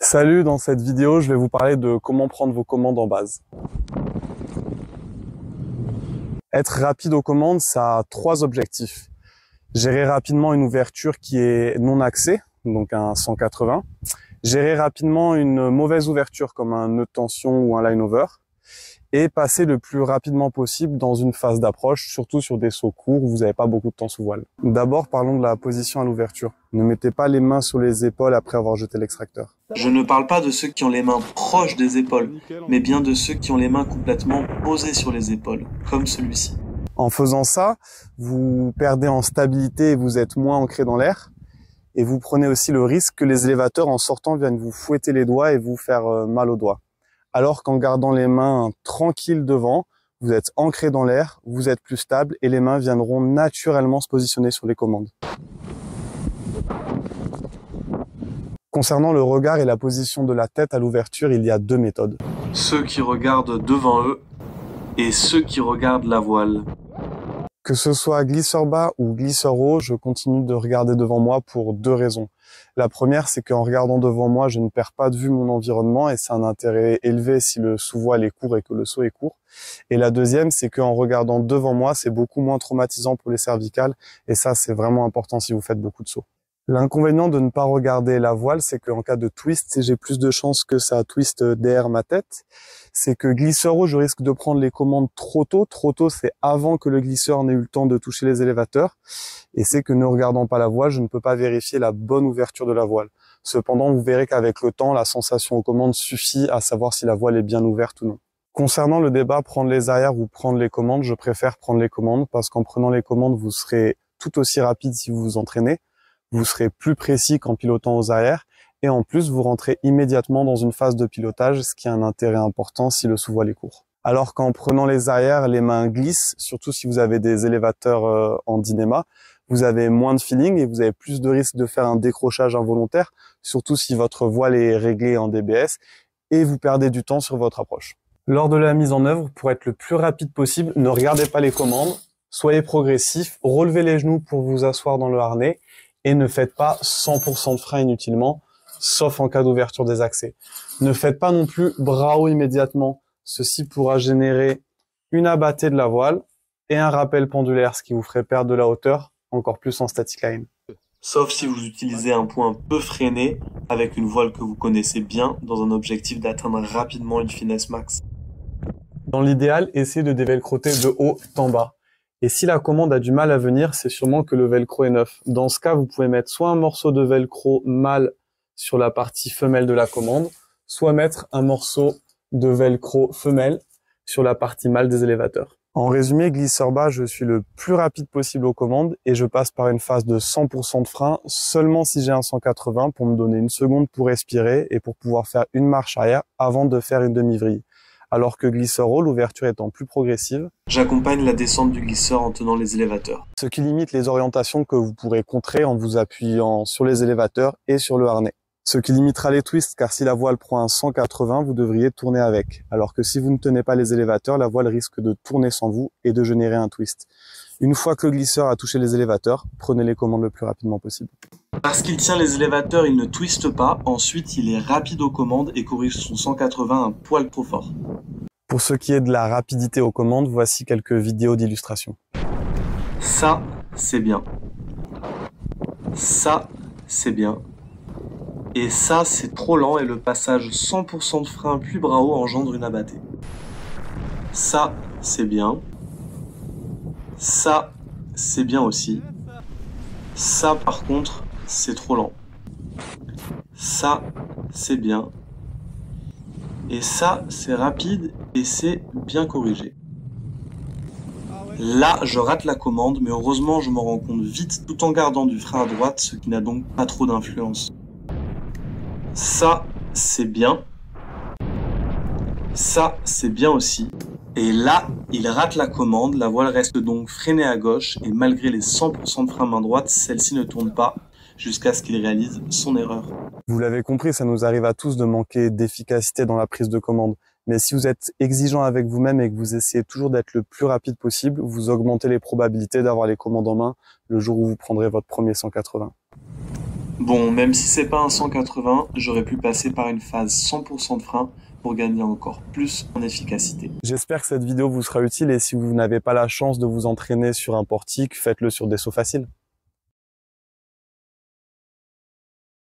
Salut, dans cette vidéo, je vais vous parler de comment prendre vos commandes en base. Être rapide aux commandes, ça a trois objectifs. Gérer rapidement une ouverture qui est non axée, donc un 180. Gérer rapidement une mauvaise ouverture comme un nœud de tension ou un line-over. Et passer le plus rapidement possible dans une phase d'approche, surtout sur des sauts courts où vous n'avez pas beaucoup de temps sous voile. D'abord, parlons de la position à l'ouverture. Ne mettez pas les mains sur les épaules après avoir jeté l'extracteur. Je ne parle pas de ceux qui ont les mains proches des épaules, mais bien de ceux qui ont les mains complètement posées sur les épaules, comme celui-ci. En faisant ça, vous perdez en stabilité et vous êtes moins ancré dans l'air. Et vous prenez aussi le risque que les élévateurs, en sortant, viennent vous fouetter les doigts et vous faire mal aux doigts. Alors qu'en gardant les mains tranquilles devant, vous êtes ancré dans l'air, vous êtes plus stable et les mains viendront naturellement se positionner sur les commandes. Concernant le regard et la position de la tête à l'ouverture, il y a deux méthodes. Ceux qui regardent devant eux et ceux qui regardent la voile. Que ce soit glisseur bas ou glisseur haut, je continue de regarder devant moi pour deux raisons. La première, c'est qu'en regardant devant moi, je ne perds pas de vue mon environnement et c'est un intérêt élevé si le sous-voile est court et que le saut est court. Et la deuxième, c'est qu'en regardant devant moi, c'est beaucoup moins traumatisant pour les cervicales et ça, c'est vraiment important si vous faites beaucoup de sauts. L'inconvénient de ne pas regarder la voile, c'est qu'en cas de twist, j'ai plus de chances que ça twiste derrière ma tête. C'est que glisseur haut, je risque de prendre les commandes trop tôt. Trop tôt, c'est avant que le glisseur n'ait eu le temps de toucher les élévateurs. Et c'est que ne regardant pas la voile, je ne peux pas vérifier la bonne ouverture de la voile. Cependant, vous verrez qu'avec le temps, la sensation aux commandes suffit à savoir si la voile est bien ouverte ou non. Concernant le débat prendre les arrières ou prendre les commandes, je préfère prendre les commandes parce qu'en prenant les commandes, vous serez tout aussi rapide si vous vous entraînez. Vous serez plus précis qu'en pilotant aux arrières et en plus vous rentrez immédiatement dans une phase de pilotage, ce qui a un intérêt important si le sous-voile est court. Alors qu'en prenant les arrières, les mains glissent, surtout si vous avez des élévateurs en dynéma, vous avez moins de feeling et vous avez plus de risque de faire un décrochage involontaire, surtout si votre voile est réglé en DBS et vous perdez du temps sur votre approche. Lors de la mise en œuvre, pour être le plus rapide possible, ne regardez pas les commandes, soyez progressif, relevez les genoux pour vous asseoir dans le harnais et ne faites pas 100% de frein inutilement, sauf en cas d'ouverture des accès. Ne faites pas non plus bras haut immédiatement. Ceci pourra générer une abattée de la voile et un rappel pendulaire, ce qui vous ferait perdre de la hauteur, encore plus en static line. Sauf si vous utilisez un point peu freiné avec une voile que vous connaissez bien dans un objectif d'atteindre rapidement une finesse max. Dans l'idéal, essayez de dévelcroter de haut en bas. Et si la commande a du mal à venir, c'est sûrement que le velcro est neuf. Dans ce cas, vous pouvez mettre soit un morceau de velcro mâle sur la partie femelle de la commande, soit mettre un morceau de velcro femelle sur la partie mâle des élévateurs. En résumé, glisseur bas, je suis le plus rapide possible aux commandes et je passe par une phase de 100% de frein seulement si j'ai un 180 pour me donner une seconde pour respirer et pour pouvoir faire une marche arrière avant de faire une demi-vrille. Alors que glisseur haut, l'ouverture étant plus progressive, j'accompagne la descente du glisseur en tenant les élévateurs. Ce qui limite les orientations que vous pourrez contrer en vous appuyant sur les élévateurs et sur le harnais. Ce qui limitera les twists, car si la voile prend un 180, vous devriez tourner avec. Alors que si vous ne tenez pas les élévateurs, la voile risque de tourner sans vous et de générer un twist. Une fois que le glisseur a touché les élévateurs, prenez les commandes le plus rapidement possible. Parce qu'il tient les élévateurs, il ne twiste pas. Ensuite, il est rapide aux commandes et corrige son 180 un poil trop fort. Pour ce qui est de la rapidité aux commandes, voici quelques vidéos d'illustration. Ça, c'est bien. Ça, c'est bien. Et ça, c'est trop lent et le passage 100% de frein puis bras haut engendre une abattée. Ça, c'est bien. Ça, c'est bien aussi. Ça, par contre, c'est trop lent. Ça, c'est bien. Et ça, c'est rapide et c'est bien corrigé. Là, je rate la commande, mais heureusement, je m'en rends compte vite tout en gardant du frein à droite, ce qui n'a donc pas trop d'influence. Ça, c'est bien. Ça, c'est bien aussi. Et là, il rate la commande, la voile reste donc freinée à gauche et malgré les 100% de frein main droite, celle-ci ne tourne pas jusqu'à ce qu'il réalise son erreur. Vous l'avez compris, ça nous arrive à tous de manquer d'efficacité dans la prise de commande. Mais si vous êtes exigeant avec vous-même et que vous essayez toujours d'être le plus rapide possible, vous augmentez les probabilités d'avoir les commandes en main le jour où vous prendrez votre premier 180. Bon, même si c'est pas un 180, j'aurais pu passer par une phase 100% de frein pour gagner encore plus en efficacité. J'espère que cette vidéo vous sera utile et si vous n'avez pas la chance de vous entraîner sur un portique, faites-le sur des sauts faciles.